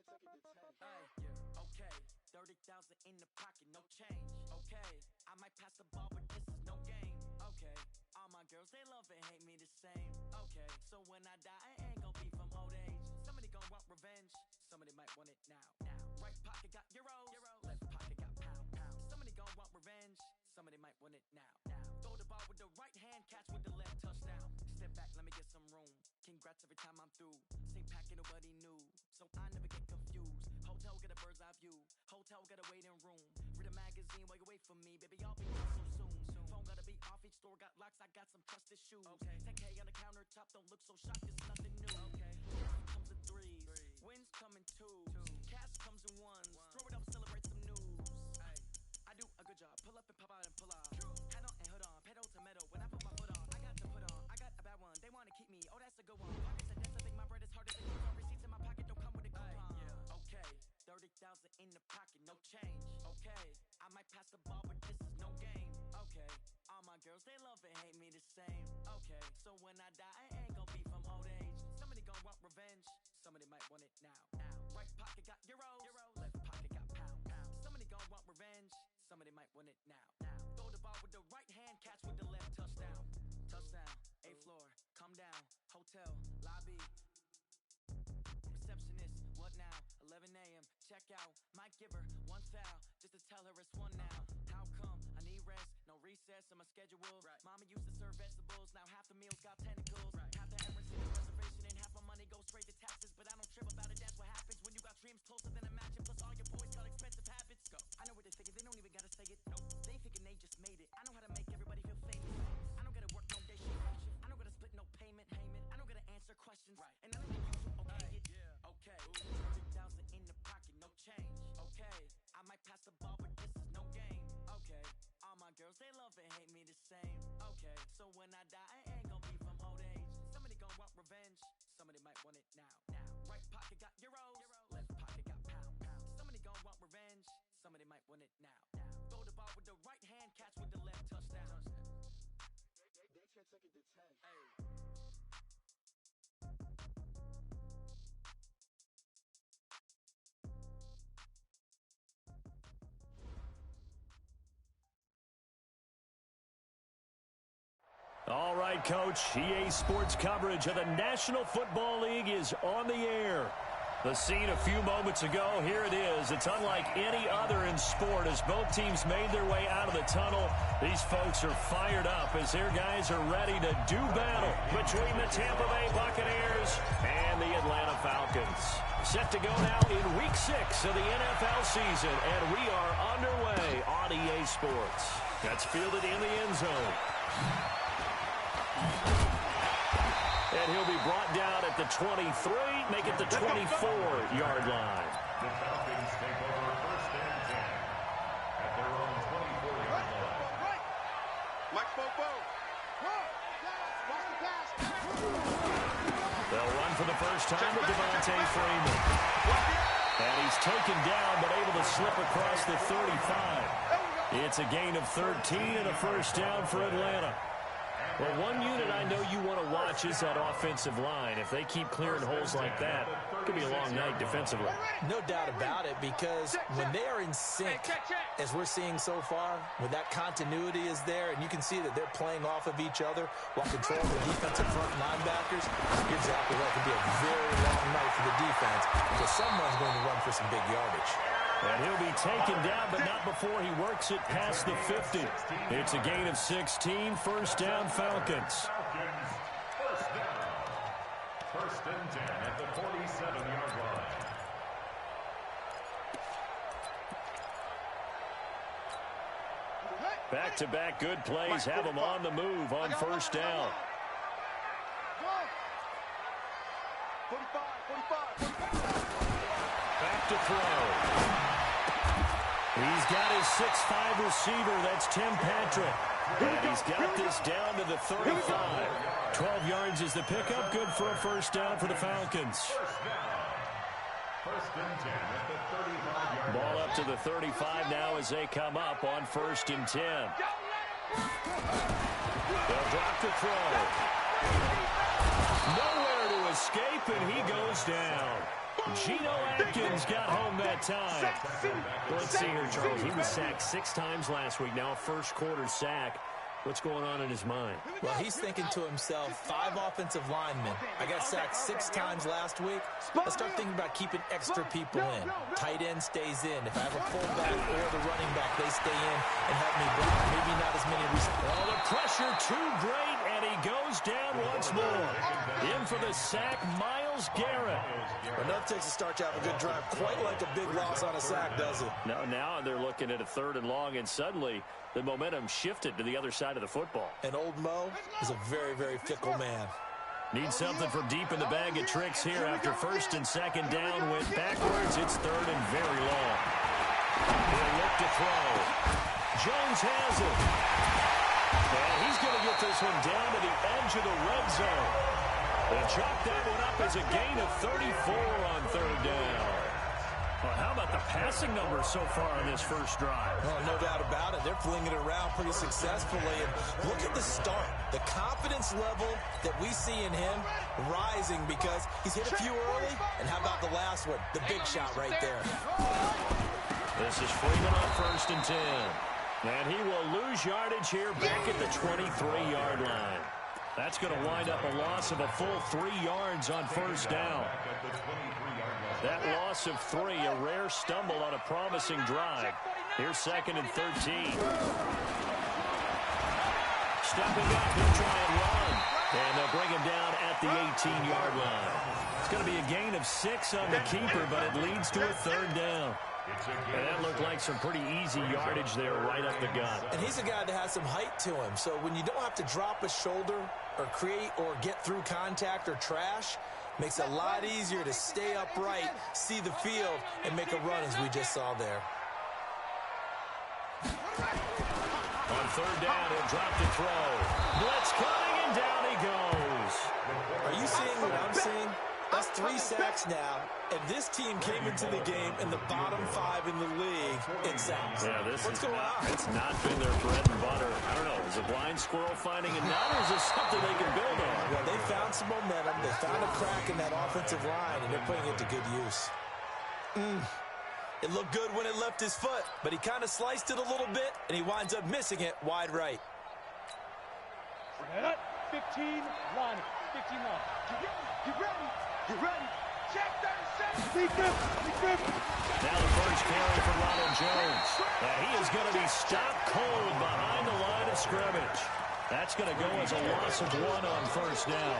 Okay, 30,000 in the pocket, no change. Okay, I might pass the ball, but this is no game. Okay, all my girls, they love and hate me the same. Okay, so when I die, I ain't gon' be from old age. Somebody gon' want revenge, somebody might want it now. Right pocket got euros, left pocket got pound. Somebody gon' want revenge, somebody might want it now. Throw the ball with the right hand, catch with the left, touchdown. Step back, let me get some room. Congrats every time I'm through. Same packet, nobody knew, so I never get confused. Hotel get a bird's eye view, hotel get a waiting room. Read a magazine while you wait for me, baby, I'll be here so soon. Phone gotta be off, each store got locks, I got some trusted shoes. 10K on the countertop, don't look so shocked, it's nothing new. Comes in threes, wins come in twos, cash comes in ones. Throw it up, celebrate some news. I do a good job, pull up and pop out and pull out. Head on and hood on, pedal to metal. When I put my foot on, I got to put on. I got a bad one, they wanna keep me, oh that's a good one. Pockets and dance, I think my bread is hard as a coupon. Receipts in my pocket, don't come with a coupon. Okay, 30,000 in the pocket, no change. Okay, I might pass the ball, but this is no game. Okay, all my girls, they love and hate me the same. Okay, so when I die, I ain't gon' be from old age. Somebody gon' want revenge, somebody might want it now. Right pocket got euros, left pocket got pound. Somebody gon' want revenge, somebody might want it now. Throw the ball with the right hand, catch with the left, touchdown. Touchdown, 8th floor, come down, hotel, lobby. Receptionist, what now? 11 a.m., check out. Might give her one foul, just to tell her it's one now. How come? I need rest, no recess in my schedule. Mama used to serve vegetables, now half the meals got tentacles. Half the errands in the reservation and half my money goes straight to taxes. But I don't trip about it, that's what happens when you got dreams closer than a mansion. Plus all your boys got expensive habits. Go. I know what they thinking, they don't even gotta say it. Nope. They thinking they just made it. I know how to make everybody feel famous. I don't gotta work no day shift. I don't gotta split no payment. I don't gotta answer questions. And none of the usual okay it. Okay, 30,000 in the pocket, no change. Okay, I might pass the ball, but this is no game. Okay, all my girls, they love and hate me the same. Okay, so when I die, I ain't gon' be from old age. Somebody gon' want revenge, somebody might want it now. Right pocket got euros, left pocket got pound. Somebody gon' want revenge, somebody might want it now. Throw the ball with the right hand, catch with the left, touchdown. They took it to 10. All right, Coach. EA Sports coverage of the National Football League is on the air. The scene a few moments ago, here it is. It's unlike any other in sport as both teams made their way out of the tunnel. These folks are fired up as their guys are ready to do battle between the Tampa Bay Buccaneers and the Atlanta Falcons. Set to go now in Week 6 of the NFL season, and we are underway on EA Sports. That's fielded in the end zone. And he'll be brought down at the 23, make it the 24-yard line. The Falcons take over first and 10 at their own 24-yard line. Mike Popo. They'll run for the first time with Devontae Freeman. And he's taken down but able to slip across the 35. It's a gain of 13 and a first down for Atlanta. Well, one unit I know you want to watch is that offensive line. If they keep clearing holes like that, it could be a long night defensively. No doubt about it, because when they are in sync, as we're seeing so far, when that continuity is there, and you can see that they're playing off of each other while controlling the defensive front linebackers, you're exactly right. It could be a very long night for the defense, because someone's going to run for some big yardage. And he'll be taken down, but not before he works it past the 50. It's a gain of 16, first down Falcons. First down. First and 10 at the 47-yard line. Back-to-back good plays have them on the move on first down. 45. Back to throw. He's got his 6'5 receiver. That's Tim Patrick. And he's got this down to the 35. 12 yards is the pickup. Good for a first down for the Falcons. First down. First and 10 at the 35-yard line. Ball up to the 35 now as they come up on first and 10. They'll drop the throw. Nowhere to escape, and he goes down. Geno Atkins got home that time. Let's see here, Charles. He was sacked 6 times last week. Now a first-quarter sack. What's going on in his mind? Well, he's thinking to himself, 5 offensive linemen. I got sacked 6 times last week. Let's start thinking about keeping extra people in. Tight end stays in. If I have a fullback or the running back, they stay in and help me block. Maybe not as many receivers. Oh, the pressure too great, and he goes down once more. In for the sack, Myles Garrett. Enough takes to start to have a good drive. Quite like a big loss on a sack, does it? Now they're looking at a 3rd and long, and suddenly the momentum shifted to the other side of the football. And old Mo is a very, very fickle man. Need something from deep in the bag of tricks here after 1st and 2nd down. Went backwards. It's 3rd and very long. He'll look to throw. Jones has it. And he's going to get this one down to the edge of the red zone. And chalk that one up as a gain of 34 on 3rd down. Well, how about the passing numbers so far on this first drive? Well, no doubt about it. They're flinging it around pretty successfully. And look at the start. The confidence level that we see in him rising because he's hit a few early. And how about the last one? The big shot right there. This is Freeman on 1st and 10. And he will lose yardage here back at the 23-yard line. That's going to wind up a loss of a full 3 yards on 1st down. That loss of 3, a rare stumble on a promising drive. Here's 2nd and 13. Stepping up, he'll try and run. And they'll bring him down at the 18-yard line. It's going to be a gain of 6 on the keeper, but it leads to a 3rd down. And that looked like some pretty easy yardage there right up the gut. And he's a guy that has some height to him. So when you don't have to drop a shoulder or create or get through contact or trash, makes it a lot easier to stay upright, see the field, and make a run as we just saw there. On 3rd down, he'll drop to throw. Blitz coming, and down he goes. Are you seeing what I'm seeing? That's 3 sacks now, and this team came into the game in the bottom 5 in the league in sacks. Yeah, What's going on? It's not been their bread and butter. I don't know. Is a blind squirrel finding a nut, or is this something they can build on? Well, they found some momentum. They found a crack in that offensive line, and they're putting it to good use. It looked good when it left his foot, but he kind of sliced it a little bit, and he winds up missing it wide right. 15 line. 15 line. Get ready. Get ready. Check 36. Now the first carry for Ronald Jones. And he is going to be stopped cold behind the line of scrimmage. That's going to go as a loss of 1 on 1st down.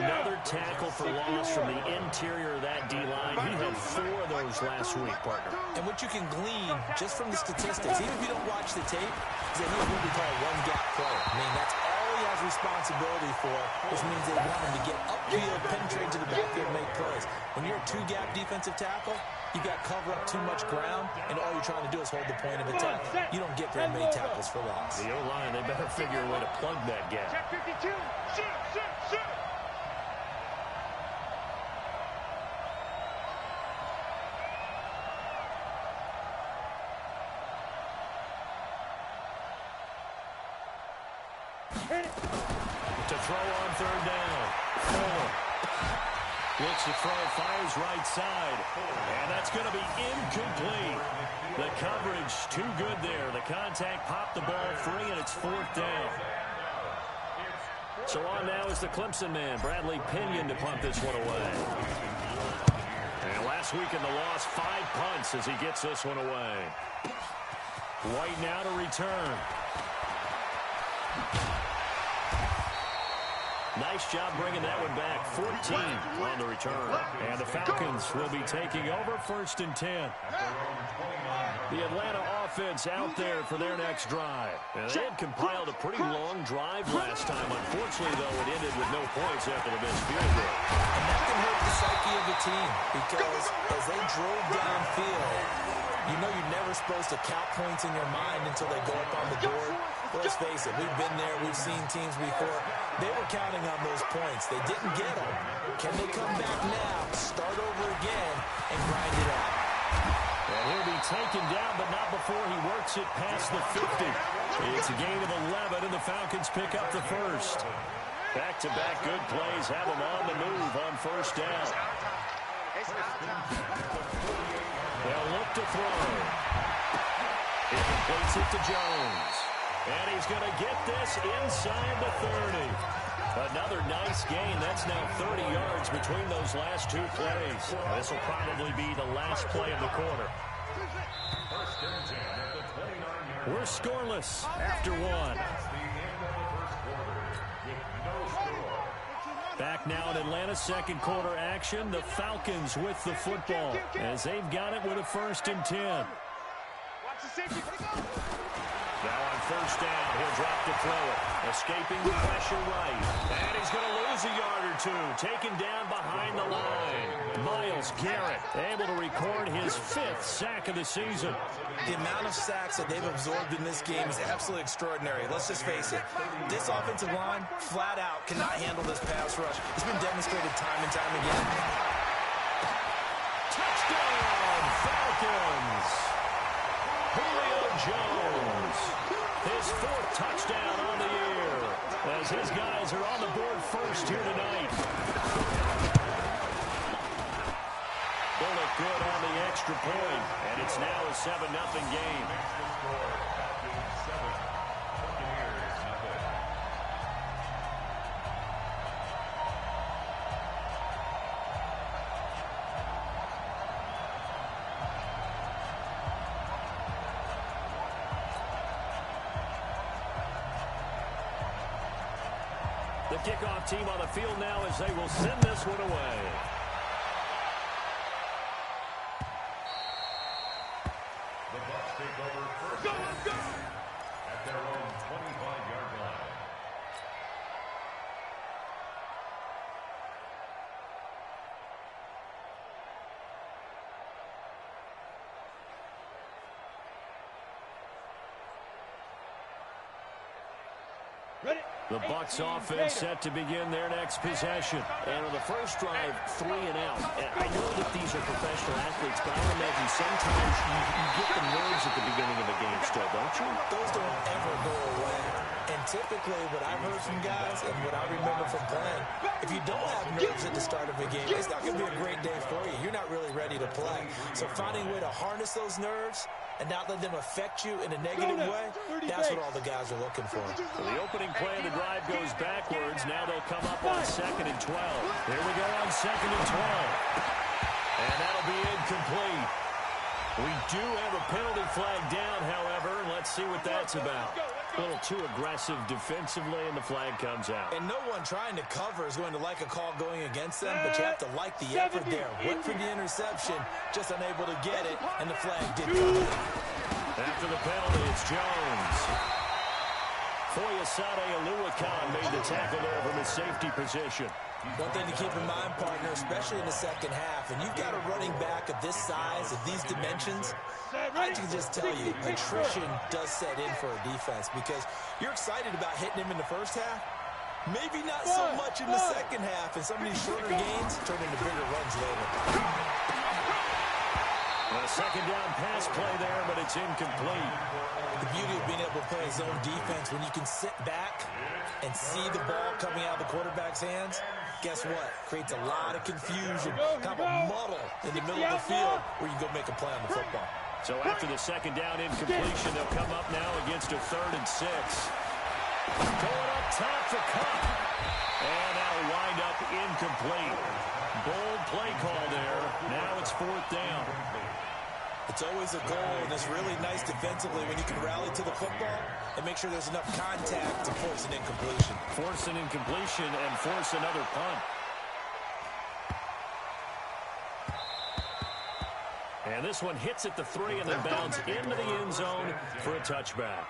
Another tackle for loss from the interior of that D-line. He had 4 of those last week, partner. And what you can glean just from the statistics, even if you don't watch the tape, is that he's what we call a one-gap player. I mean, that's all he has responsibility for, which means they want him to get upfield, penetrate to the backfield, and make plays. When you're a 2-gap defensive tackle, you got to cover up too much ground, and all you're trying to do is hold the point of attack. You don't get very many tackles for loss. The O-line, they better figure a way to plug that gap. Check 52. Shoot. To throw on 3rd down. Fuller looks to throw, fires right side. And that's going to be incomplete. The coverage too good there. The contact popped the ball free, and it's 4th down. So on now is the Clemson man, Bradley Pinion, to punt this one away. And last week in the loss, 5 punts as he gets this one away. White now to return. Nice job bringing that one back. 14 on the return. And the Falcons will be taking over 1st and 10. The Atlanta offense out there for their next drive. And they had compiled a pretty long drive last time. Unfortunately, though, it ended with no points after the missed field goal. And that can hurt the psyche of the team because as they drove downfield, you know you're never supposed to count points in your mind until they go up on the board. Let's face it, we've been there, we've seen teams before. They were counting on those points. They didn't get them. Can they come back now, start over again, and grind it out? And he'll be taken down, but not before he works it past the 50. It's a gain of 11, and the Falcons pick up the first. Back-to-back good plays have them on the move on 1st down. They'll look to throw. He completes it to Jones. And he's going to get this inside the 30. Another nice gain. That's now 30 yards between those last two plays. This will probably be the last play of the quarter. We're scoreless after one. Back now in Atlanta's second quarter action. The Falcons with the football as they've got it with a 1st and 10. Now on first down, he'll drop to throw it. Escaping the pressure right. And he's going to lose a yard or two. Taken down behind the line. Myles Garrett able to record his 5th sack of the season. The amount of sacks that they've absorbed in this game is absolutely extraordinary. Let's just face it. This offensive line, flat out, cannot handle this pass rush. It's been demonstrated time and time again. Touchdown, Falcons! Julio Jones, his 4th touchdown on the year, as his guys are on the board first here tonight. Bullock good on the extra point, and it's now a 7-0 game. The kickoff team on the field now as they will send this one away. The Bucs take over first at their own 25-yard line. Ready? The Bucs offense set to begin their next possession. And on the first drive, 3 and out. And I know that these are professional athletes, but I imagine sometimes you get the nerves at the beginning of a game still, don't you? Those don't ever go away. And typically what I've heard from guys and what I remember from playing, if you don't have nerves at the start of a game, it's not going to be a great day for you. You're not really ready to play. So finding a way to harness those nerves and not let them affect you in a negative way, that's what all the guys are looking for. So the opening play of the drive goes backwards. Now they'll come up on 2nd and 12. Here we go on 2nd and 12. And that'll be incomplete. We do have a penalty flag down, however. Let's see what that's about. A little too aggressive defensively, and the flag comes out. And no one trying to cover is going to like a call going against them, but you have to like the effort there. Went for the interception, just unable to get it, and the flag did come. After the penalty, it's Jones. Foyesade Oluwakan made the tackle there from his safety position. One thing to keep in mind, partner, especially in the second half, and you've got a running back of this size, of these dimensions, I can just tell you, attrition does set in for a defense because you're excited about hitting him in the first half. Maybe not so much in the second half, and some of these shorter gains turn into bigger runs later. A second down pass play there, but it's incomplete. The beauty of being able to play zone defense, when you can sit back and see the ball coming out of the quarterback's hands, guess what? Creates a lot of confusion, kind of a muddle in the middle of the field where you go make a play on the football. So after the second down incompletion, they'll come up now against a 3rd and 6. Going up top for Cup. And that'll wind up incomplete. Bold play call there. Now it's 4th down. It's always a goal, and it's really nice defensively when you can rally to the football and make sure there's enough contact to force an incompletion. Force an incompletion and force another punt. And this one hits at the 3 and then bounds into the end zone for a touchback.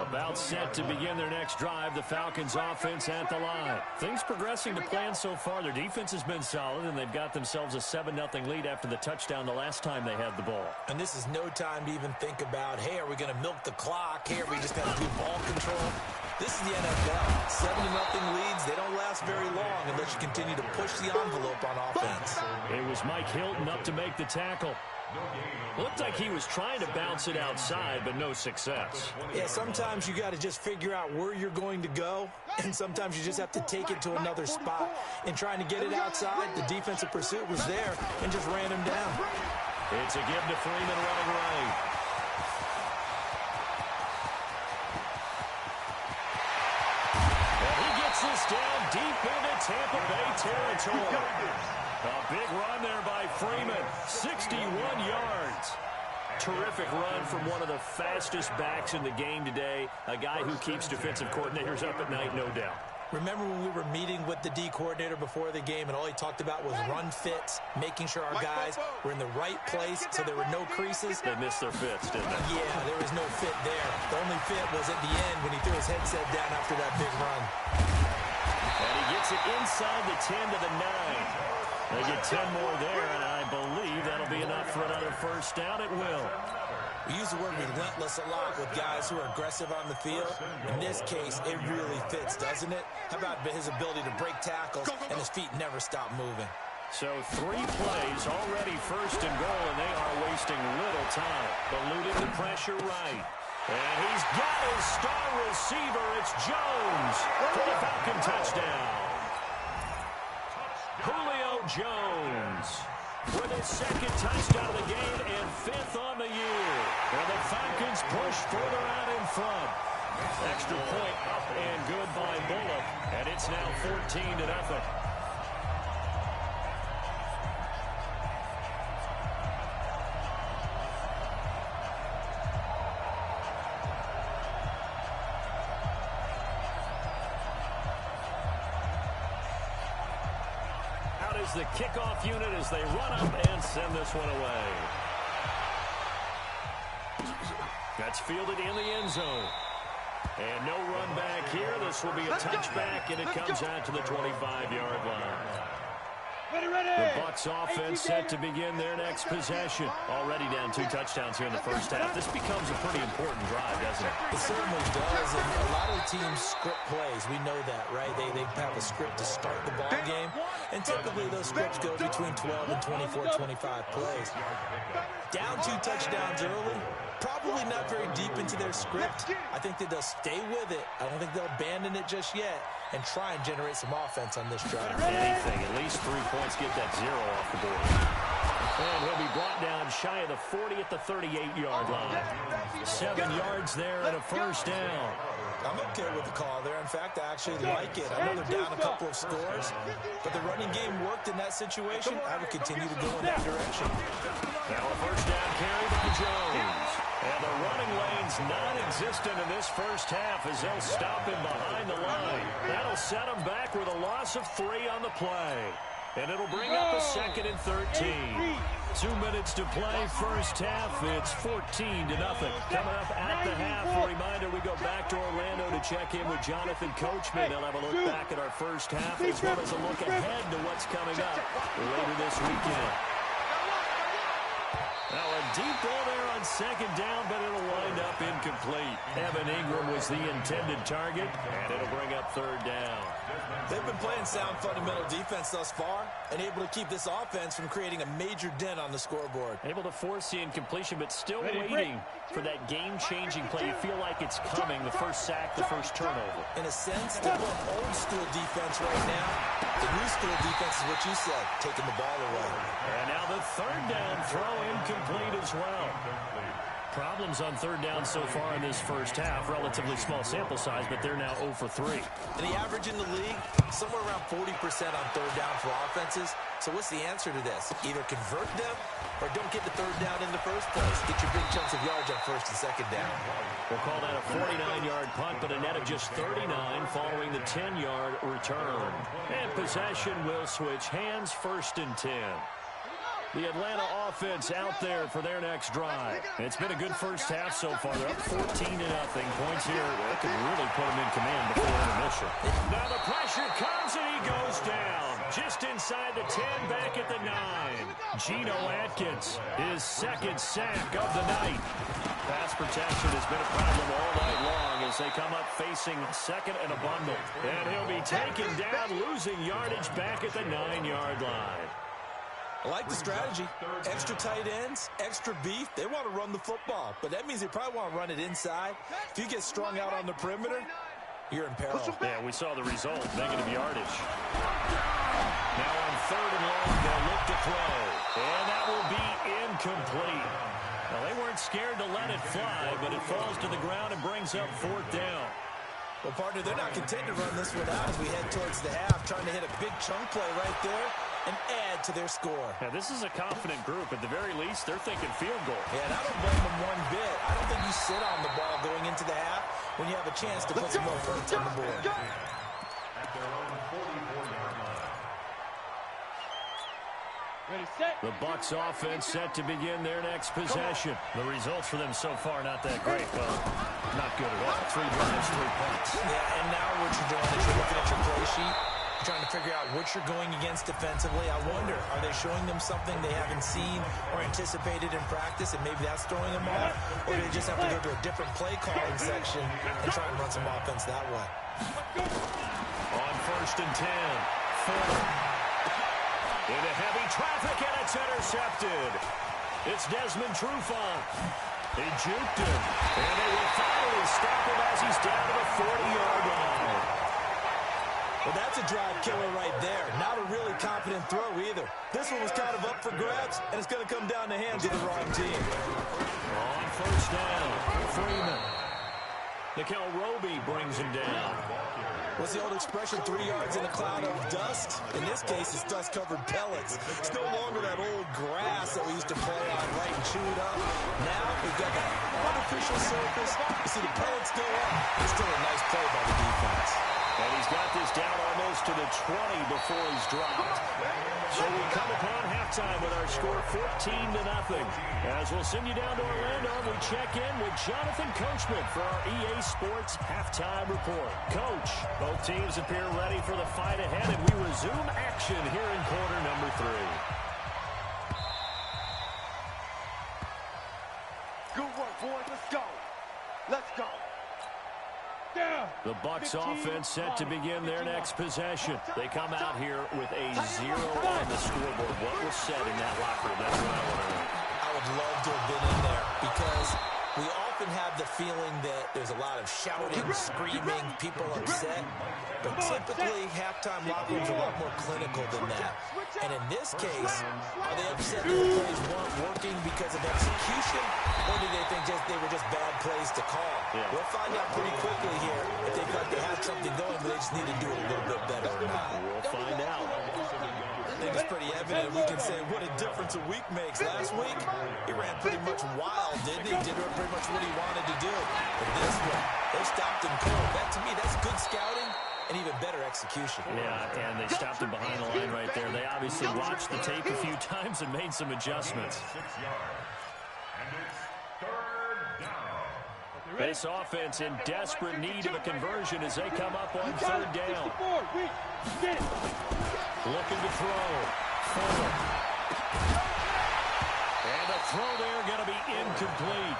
About set to begin their next drive, the Falcons offense at the line. Things progressing to plan so far. Their defense has been solid, and they've got themselves a 7-0 lead after the touchdown the last time they had the ball. And this is no time to even think about, hey, are we going to milk the clock? Hey, are we just going to do ball control? This is the NFL. 7-0 leads, they don't last very long unless you continue to push the envelope on offense. It was Mike Hilton up to make the tackle. Looked like he was trying to bounce it outside, but no success. Yeah, sometimes you got to just figure out where you're going to go, and sometimes you just have to take it to another spot. In trying to get it outside, the defensive pursuit was there and just ran him down. It's a give to Freeman running right. And he gets this down deep into Tampa Bay territory. A big run there by Freeman, 61 yards. Terrific run from one of the fastest backs in the game today, a guy who keeps defensive coordinators up at night, no doubt. Remember when we were meeting with the D coordinator before the game and all he talked about was run fits, making sure our guys were in the right place so there were no creases? They missed their fits, didn't they? Yeah, there was no fit there. The only fit was at the end when he threw his headset down after that big run. And he gets it inside the 10 to the 9. They get 10 more there, and I believe that'll be enough for another first down. It will. We use the word relentless a lot with guys who are aggressive on the field. In this case, it really fits, doesn't it? How about his ability to break tackles and his feet never stop moving? So 3 plays, already first and goal, and they are wasting little time. Eluding the pressure right. And he's got his star receiver. It's Jones for the Falcon touchdown. Julio Jones with his second touchdown of the game and 5th on the year. And the Falcons push further out in front. Extra point up and good by Bullock. And it's now 14-0. The kickoff unit as they run up and send this one away. That's fielded in the end zone. And no run back here. This will be a touchback, and it comes out to the 25-yard line. The Bucs offense set to begin their next possession. Already down 2 touchdowns here in the first half. This becomes a pretty important drive, doesn't it? It certainly does, and a lot of the teams script plays. We know that, right? They have a script to start the ball game, and typically those scripts go between 12 and 24, 25 plays. Down 2 touchdowns early, probably not very deep into their script. I think that they'll stay with it. I don't think they'll abandon it just yet and try and generate some offense on this drive. Anything, at least 3 points, get that 0 off the board. And he'll be brought down shy of the 40 at the 38-yard line. 7 yards there and a first down. I'm okay with the call there. In fact, I actually like it. I know they're down a couple of scores, but the running game worked in that situation. I would continue to go in that direction. Now a first down carry by Jones. And the running lane's non-existent in this first half as they'll stop him behind the line. That'll set him back with a loss of 3 on the play. And it'll bring up a 2nd and 13. 2 minutes to play first half. It's 14-0. Coming up at the half, a reminder, we go back to Orlando to check in with Jonathan Coachman. They'll have a look back at our first half as well as a look ahead to what's coming up later this weekend. Now a deep ball there on 2nd down, but it'll wind up incomplete. Evan Ingram was the intended target, and it'll bring up 3rd down. They've been playing sound fundamental defense thus far and able to keep this offense from creating a major dent on the scoreboard. Able to force the incompletion, but still waiting for that game-changing play. You feel like it's coming, the first sack, the first turnover. In a sense, they're old school defense right now. The new school defense is what you said, taking the ball away. And now the 3rd down throw incomplete as well. Problems on 3rd down so far in this first half. Relatively small sample size, but they're now 0 for 3. And the average in the league, somewhere around 40% on 3rd down for offenses. So what's the answer to this? Either convert them or don't get the 3rd down in the first place. Get your big chunks of yards on 1st and 2nd down. We'll call that a 49-yard punt, but a net of just 39 following the 10-yard return. And possession will switch hands, 1st and 10. The Atlanta offense out there for their next drive. It's been a good first half so far. They're up 14-0. Points here that could really put them in command before intermission. Now the pressure comes and he goes down. just inside the 10, back at the 9. Geno Atkins, his second sack of the night. Pass protection has been a problem all night long as they come up facing second and a bundle. And he'll be taken down, losing yardage back at the 9-yard line. I like the strategy. Extra tight ends, extra beef. They want to run the football, but that means they probably want to run it inside. If you get strung out on the perimeter, you're in peril. Yeah, we saw the result, negative yardage. Now on 3rd and long, they'll look to throw. And that will be incomplete. Well, they weren't scared to let it fly, but it falls to the ground and brings up 4th down. Well, partner, they're not content to run this one out as we head towards the half, trying to hit a big chunk play right there and add to their score. Yeah, this is a confident group. At the very least, they're thinking field goal. Yeah, and I don't blame them one bit. I don't think you sit on the ball going into the half when you have a chance to put some more points on the board. At their own 44-yard line. Ready, set. The Bucs offense set to begin their next possession. The results for them so far not that great. Well, not good at all. 3 drives, 3 punts. Yeah, and now what you're doing is you're looking at your play sheet, trying to figure out what you're going against defensively. I wonder, are they showing them something they haven't seen or anticipated in practice, and maybe that's throwing them off? Or do they just have to go to a different play calling section and try and run some offense that way? On 1st and 10, Fuller. Into heavy traffic, and it's intercepted. It's Desmond Trufant. He juked him, and they will finally stop him as he's down to the 40-yard line. Well, that's a drive killer right there. Not a really confident throw either. This one was kind of up for grabs, and it's going to come down the hands of the wrong team. On 1st down, Freeman. Nickel Roby brings him down. What's the old expression, 3 yards in a cloud of dust? In this case, it's dust-covered pellets. It's no longer that old grass that we used to play on, right, and chew it up. Now we've got that artificial surface. You see the pellets go up. It's still a nice play by the defense. And he's got this down almost to the 20 before he's dropped. So we come upon halftime with our score 14-0. As we'll send you down to Orlando, we check in with Jonathan Coachman for our EA Sports Halftime Report. Coach, both teams appear ready for the fight ahead, and we resume action here in quarter number 3. Good work, boys. Let's go. Let's go. The Bucs offense set to begin their next possession. They come out here with a 0 on the scoreboard. What was said in that locker room? That's what I want to know. I would love to have been in there because we often have the feeling that there's a lot of shouting, screaming, people upset. But typically, halftime locker rooms are a lot more clinical than that. And in this case, are they upset that the plays weren't working because of execution, or do they think they were just bad plays to call? Yeah. We'll find out pretty quickly here if they thought they had something going, but they just need to do it a little bit better or not. We'll find out. I think it's pretty evident. We can say what a difference a week makes. Last week, he ran pretty much wild, didn't he? Did pretty much what he wanted to do. But this one, they stopped him cold. That, to me, that's good scouting and even better execution. Yeah, and they stopped him behind the line right there. They obviously watched the tape a few times and made some adjustments. 6 yards. And it's 3rd down. This offense in desperate need of a conversion as they come up on 3rd down. Looking to throw. Fuller. And the throw there going to be incomplete.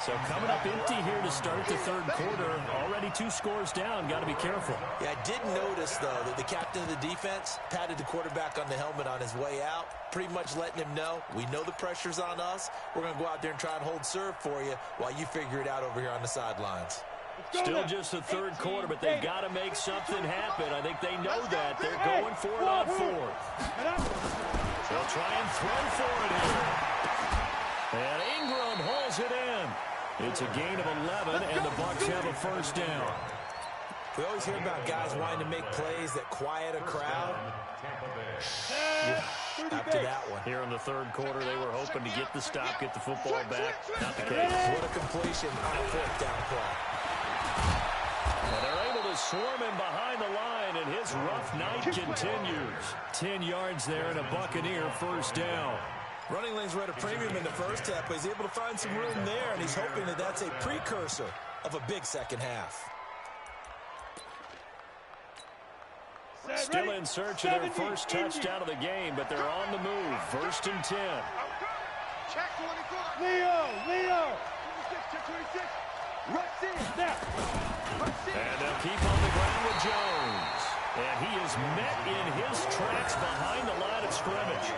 So coming up empty here to start the 3rd quarter. Already 2 scores down. Got to be careful. Yeah, I did notice, though, that the captain of the defense patted the quarterback on the helmet on his way out, pretty much letting him know, we know the pressure's on us. We're going to go out there and try and hold serve for you while you figure it out over here on the sidelines. Still just the 3rd quarter, but they've got to make something happen. I think they know that. They're going for it on 4th. They'll try and throw for it here. And Ingram hauls it in. It's a gain of 11, and the Bucs have a 1st down. We always hear about guys wanting to make plays that quiet a crowd. After that one. Here in the 3rd quarter, they were hoping to get the stop, get the football back. Not the case. What a completion on a 4th down play. And they're able to swarm him behind the line, and his rough night continues. 10 yards there and a Buccaneer 1st down. Running lanes were at a premium in the first half, but he's able to find some room there, and he's hoping that that's a precursor of a big second half. Still in search of their first touchdown of the game, but they're on the move. 1st and 10. Check 24. Leo. 26, check 26. Rush in. Snap. And they'll keep on the ground with Jones. And he is met in his tracks behind the line of scrimmage.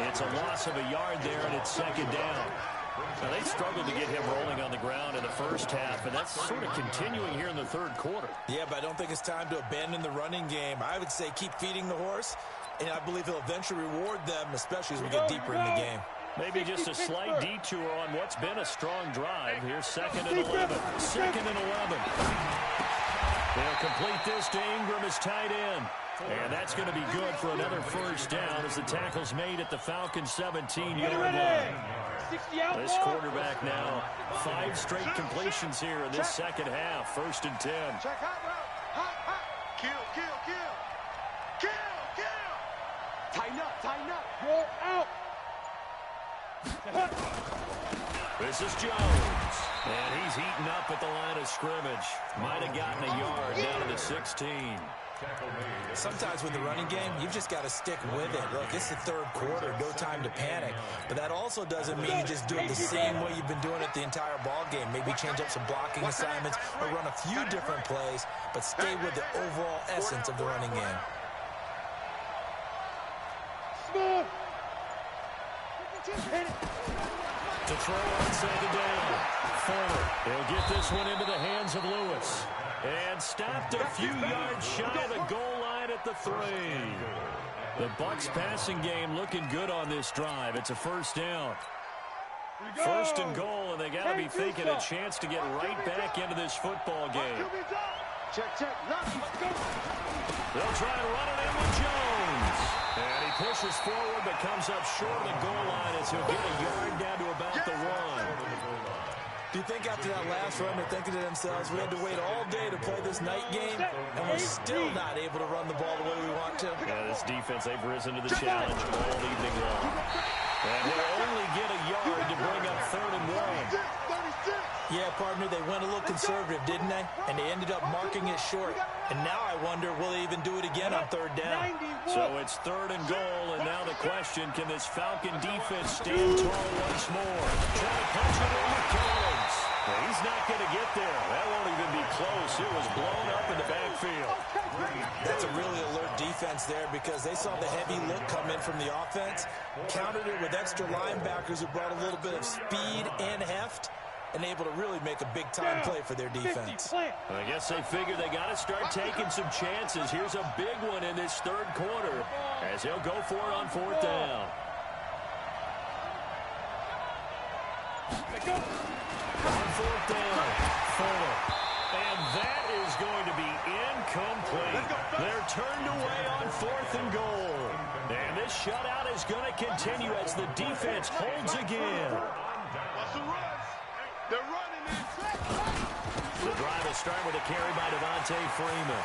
It's a loss of a yard there, and it's 2nd down. Now, they struggled to get him rolling on the ground in the first half, and that's sort of continuing here in the 3rd quarter. Yeah, but I don't think it's time to abandon the running game. I would say keep feeding the horse, and I believe he'll eventually reward them, especially as we get deeper in the game. Maybe just a slight detour on what's been a strong drive. Here's 2nd and 11. 2nd and 11. They'll complete this to Ingram as tight end. And that's going to be good for another 1st down as the tackle's made at the Falcons' 17-yard line. This quarterback now, 5 straight completions here in this 2nd half. 1st and 10. Check hot route. Hot. Kill. Tighten up. Roll out. This is Jones. And he's heating up at the line of scrimmage. Might have gotten a yard down to the 16. Sometimes with the running game, you've just got to stick with it. Look, it's the 3rd quarter, no time to panic. But that also doesn't mean you just do it the same way you've been doing it the entire ball game. Maybe change up some blocking assignments or run a few different plays, but stay with the overall essence of the running game. Smooth. To throw on 2nd down. Forward. He'll get this one into the hands of Lewis. And stopped a few yards shy of the goal line at the 3. The Bucs passing game looking good on this drive. It's a 1st down. 1st and goal, and they got to be thinking a chance to get right back into this football game. Check. They'll try and run it in with Jones. And he pushes forward but comes up short of the goal line as he'll get a yard down to about the 1. Do you think after that last run they're thinking to themselves, we had to wait all day to play this night game, and we're still not able to run the ball the way we want to? Yeah, this defense, they've risen to the challenge all evening long. And he'll only get a yard to bring up 3rd and 1. Yeah, partner, they went a little conservative, didn't they? And they ended up marking it short. And now I wonder, will they even do it again on 3rd down? So it's 3rd and goal, and now the question, can this Falcon defense stand tall once more? Trying to punch it in with Collins. Well, he's not going to get there. That won't even be close. It was blown up in the backfield. That's a really alert defense there because they saw the heavy look come in from the offense, countered it with extra linebackers who brought a little bit of speed and heft, and able to really make a big-time play for their defense. I guess they figure they got to start taking some chances. Here's a big one in this 3rd quarter as he'll go for it on 4th down. On 4th down, Fuller. And that is going to be incomplete. They're turned away on 4th and goal. And this shutout is going to continue as the defense holds again. They're running it. The drive will start with a carry by Devontae Freeman.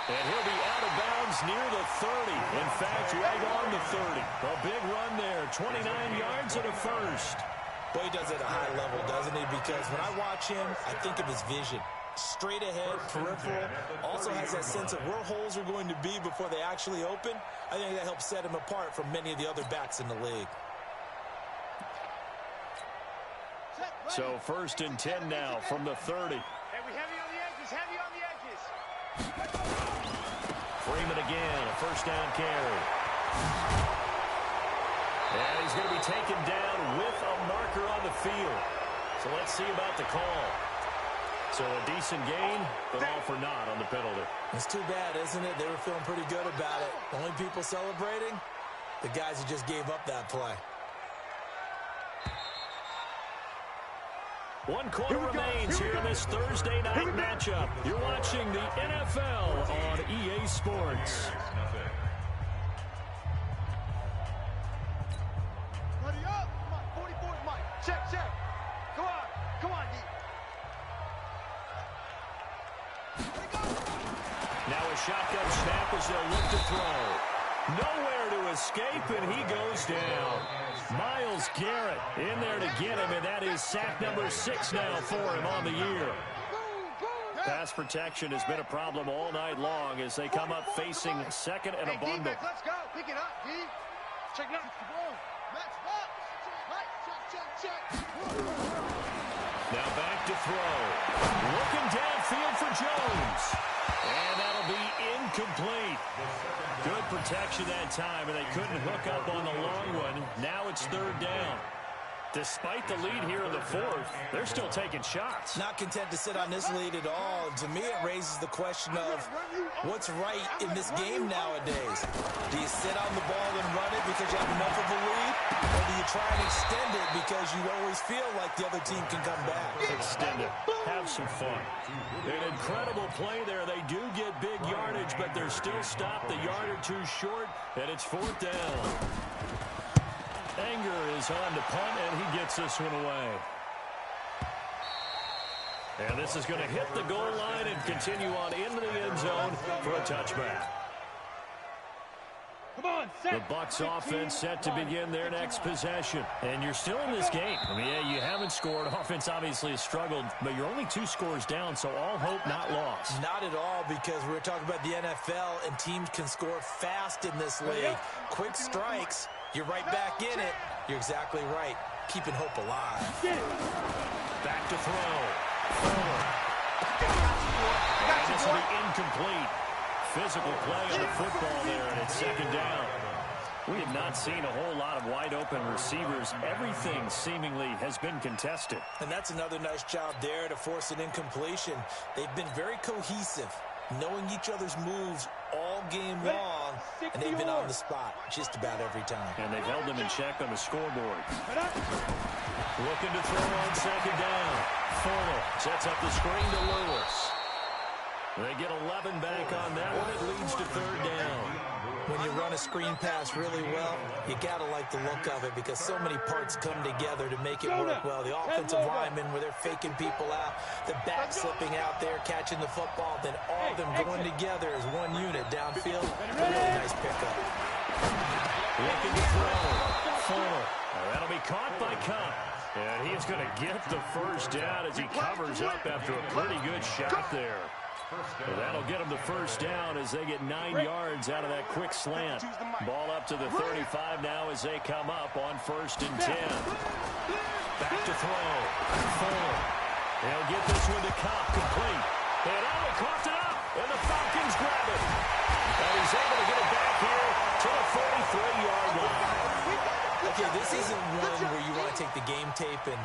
And he'll be out of bounds near the 30. In fact, right on the 30. A big run there, 29 yards and a 1st. Boy, he does it at a high level, doesn't he? Because when I watch him, I think of his vision. Straight ahead, peripheral. Also has that sense of where holes are going to be before they actually open. I think that helps set him apart from many of the other backs in the league. So 1st and 10 now from the 30. Hey, we heavy on the edges. Freeman again, a 1st down carry. And he's going to be taken down with a marker on the field. So let's see about the call. So a decent gain, but all for naught on the penalty. It's too bad, isn't it? They were feeling pretty good about it. The only people celebrating, the guys who just gave up that play. 1 quarter remains here in this Thursday night matchup. You're watching the NFL on EA Sports. Ready up. Come on, 44's Mike. Check. Come on, D. Now a shotgun snap as they'll look to throw. Nowhere to escape, and he goes down. Myles Garrett in there to get him, and that is sack number 6 now for him on the year. Pass protection has been a problem all night long as they come up facing second and a bundle. Let's go. Pick it up, D. Check it out. Match box. Check. Now back to throw. Looking downfield for Jones. And that'll be incomplete. Good protection that time, and they couldn't hook up on the long one. Now it's third down. Despite the lead here in the fourth, they're still taking shots. Not content to sit on this lead at all. To me, it raises the question of what's right in this game nowadays. Do you sit on the ball and run it because you have enough of a lead? Or do you try and extend it because you always feel like the other team can come back? Extend it. Have some fun. An incredible play there. They do get big yardage, but they're still stopped a yard or two short, and it's fourth down. Anger is on to punt, and he gets this one away. And this is going to hit the goal line and continue on into the end zone for a touchback. The Bucs offense set to begin their next possession. And you're still in this game. I mean, yeah, you haven't scored. Offense obviously has struggled, but you're only 2 scores down, so all hope not lost. Not at all, because we're talking about the NFL, and teams can score fast in this league. Quick strikes, you're right back in it. You're exactly right. Keeping hope alive. Back to throw. And this will be incomplete. Physical play on the football there, and it's second down. We have not seen a whole lot of wide-open receivers. Everything seemingly has been contested. And that's another nice job there to force an incompletion. They've been very cohesive, knowing each other's moves all game long, and they've been on the spot just about every time. And they've held them in check on the scoreboard. Looking to throw on second down. Fornal sets up the screen to Lewis. They get 11 back on that one. It leads to third down. When you run a screen pass really well, you got to like the look of it because so many parts come together to make it work well. The offensive linemen, where they're faking people out, the back slipping out there, catching the football, then all of them going together as one unit downfield. A really nice pickup. Looking to throw. Fornal. That'll be caught by Cup. And he's going to get the first down as he covers up after a pretty good shot there. Well, that'll get them the first down as they get 9 yards out of that quick slant. Ball up to the 35 now as they come up on 1st and 10. Back to throw. Fuller. They'll get this one to Cobb, complete. And Allen coughed it up, and the Falcons grab it. And he's able to get it back here to the 43-yard line. Okay, this isn't one where you want to take the game tape and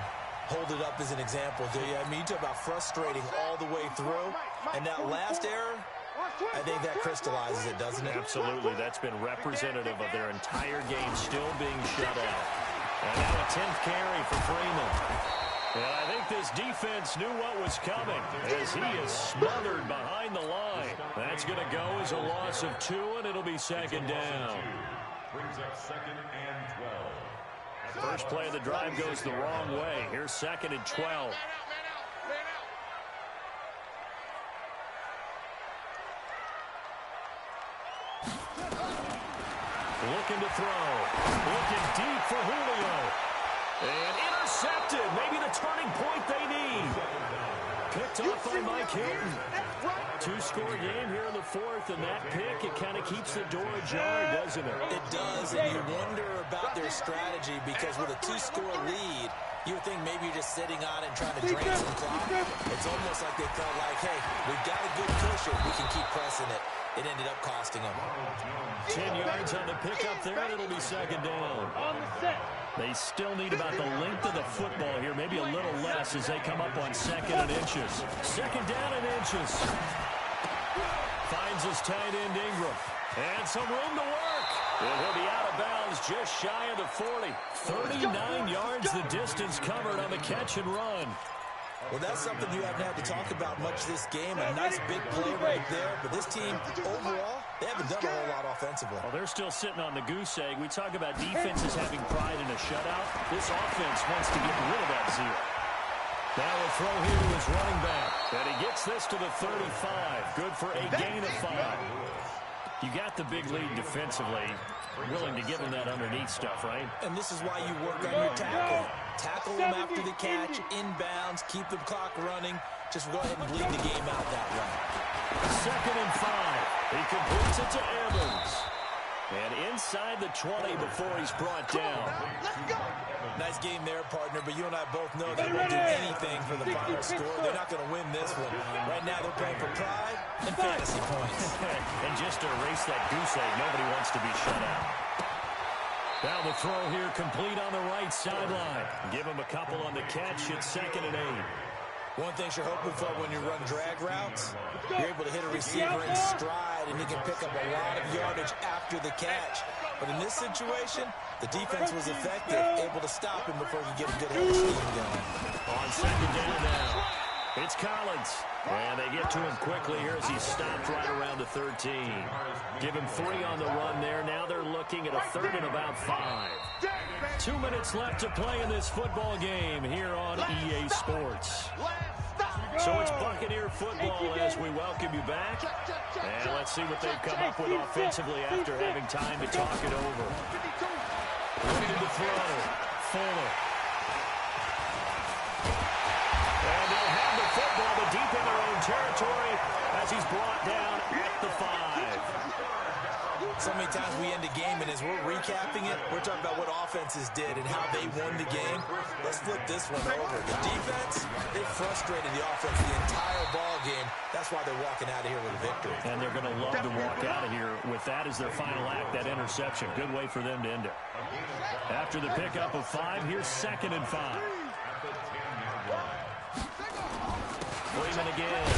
hold it up as an example, do you? I mean, you talk about frustrating all the way through. And that last error, I think that crystallizes it, doesn't it? Absolutely. That's been representative of their entire game still being shut out. And now a 10th carry for Freeman. And I think this defense knew what was coming as he is smothered behind the line. That's going to go as a loss of 2, and it'll be second down. Brings up 2nd and 12. First play of the drive goes the wrong way. Here's 2nd and 12. Looking to throw. Looking deep for Julio. And intercepted. Maybe the turning point they need. Picked off by Mike Hilton. 2-score game here in the 4th, and that pick, it kind of keeps the door ajar, doesn't it? It does, and you wonder about their strategy because with a 2-score lead, you would think maybe you're just sitting on it and trying to drain some clock. It's almost like they felt like, hey, we've got a good cushion. We can keep pressing it. It ended up costing them. 10 yards on the pickup there, and it'll be second down. They still need about the length of the football here, maybe a little less as they come up on 2nd and inches. Second down and inches. Finds his tight end Ingram. And some room to work. And he'll be out of bounds just shy of the 40. 39 yards the distance covered on the catch and run. Well, that's something you haven't had to talk about much this game. A nice big play right there. But this team, overall, they haven't done a whole lot offensively. Well, they're still sitting on the goose egg. We talk about defenses having pride in a shutout. This offense wants to get rid of that zero. Now a throw here to his running back. And he gets this to the 35. Good for a gain of 5. You got the big lead defensively. Willing to give them that underneath stuff, right? And this is why you work on your tackle. Tackle them after the catch, inbounds, keep the clock running. just go ahead and bleed the game out that way. 2nd and 5. He completes it to Evans. And inside the 20 before he's brought down. Nice game there, partner, but you and I both know they won't do anything for the final score. They're not going to win this one. Right now they're playing for pride and fantasy points. And just to erase that goose egg, nobody wants to be shut out. Now the throw here complete on the right sideline. Give him a couple on the catch. It's 2nd and 8. One thing you're hoping for when you run drag routes, you're able to hit a receiver in stride, and he can pick up a lot of yardage after the catch. But in this situation, the defense was effective, able to stop him before he could get a good head of steam going. On 2nd down now, it's Collins. And they get to him quickly here as he's stopped right around the 13. Give him 3 on the run there. Now they're looking at a 3rd and about 5. 2 minutes left to play in this football game here on EA Sports. So it's Buccaneer football as we welcome you back. And let's see what they've come up with offensively after having time to talk it over. Ready to throw. Fuller. And they'll have the football, but deep in their own territory as he's brought down at the 5. So many times we end a game, and as we're recapping it, we're talking about what offenses did and how they won the game. Let's flip this one over. The defense, they frustrated the offense the entire ball game. That's why they're walking out of here with a victory. And they're going to love to walk out of here with that as their final act, that interception. Good way for them to end it. After the pickup of 5, here's 2nd and 5. Freeman again.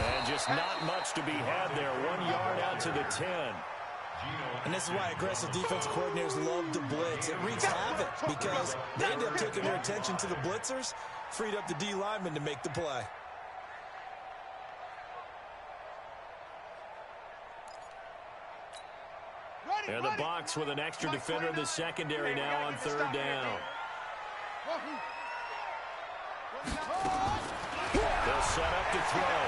And just not much to be had there. 1 yard out to the 10. And this is why aggressive defense coordinators love to blitz. It wreaks havoc because they end up taking their attention to the blitzers, freed up the D lineman to make the play. And the box with an extra defender in the secondary now on 3rd down. They'll set up to throw.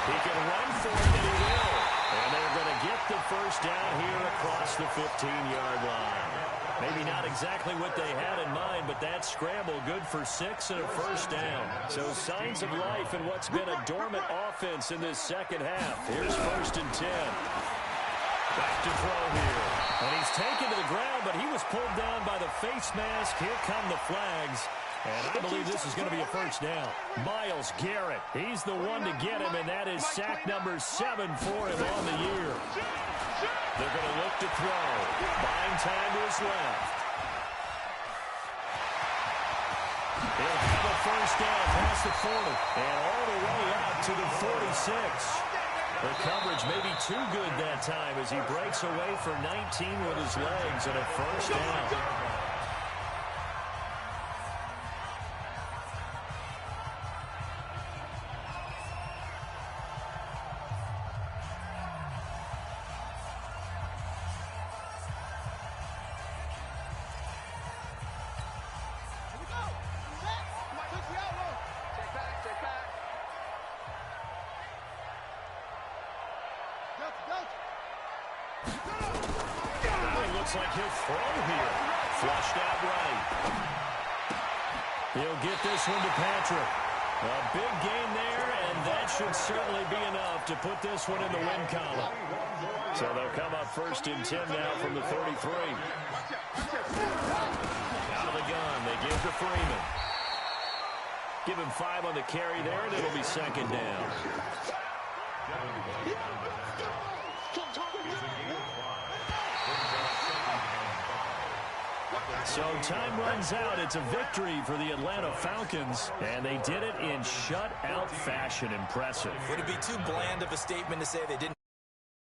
He can run for it, and he will. And they're going to get the 1st down here across the 15-yard line. Maybe not exactly what they had in mind, but that scramble good for 6 and a 1st down. So signs of life in what's been a dormant offense in this 2nd half. Here's 1st and 10. Back to throw here. And he's taken to the ground, but he was pulled down by the face mask. Here come the flags. And I believe this is going to be a 1st down. Myles Garrett, he's the one to get him, and that is sack number 7 for him on the year. They're going to look to throw. Buying time to his left. He'll have a 1st down past the 40, and all the way out to the 46. The coverage may be too good that time as he breaks away for 19 with his legs and a 1st down. Looks like he'll throw here. Flushed out right. He'll get this one to Patrick. A big gain there, and that should certainly be enough to put this one in the win column. So they'll come up 1st and 10 now from the 33. Out of the gun, they give to Freeman. Give him 5 on the carry there, and it'll be 2nd down. So time runs out. It's a victory for the Atlanta Falcons, and they did it in shutout fashion. Impressive. Would it be too bland of a statement to say they didn't